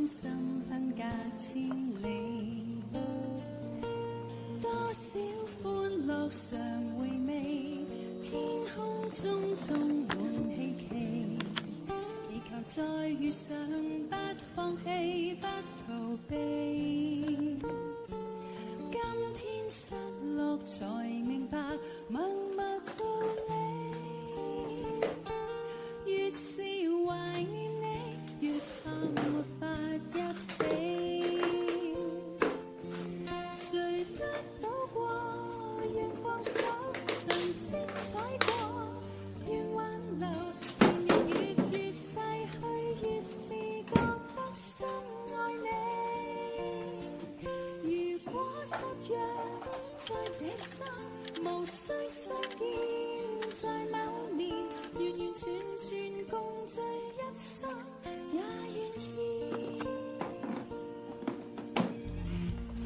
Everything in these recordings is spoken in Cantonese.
心分隔千里，多少歡樂常回味，天空中充滿希冀，祈求再遇上，不放棄，不逃避。今天失落才明白默默道理，越是懷念你，越怕沒法一比。誰得到過，願放手，曾精彩過，願挽留，年年月月逝去，越是覺得深愛你。如果失約在這生，無需相見在某年，完完全全共聚一生，也願意。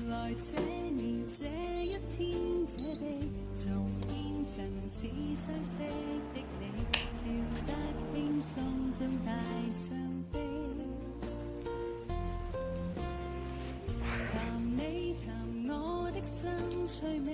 來這年這一天這地，重見曾似相識的你，笑得輕鬆中帶傷悲。談你談我的新趣味。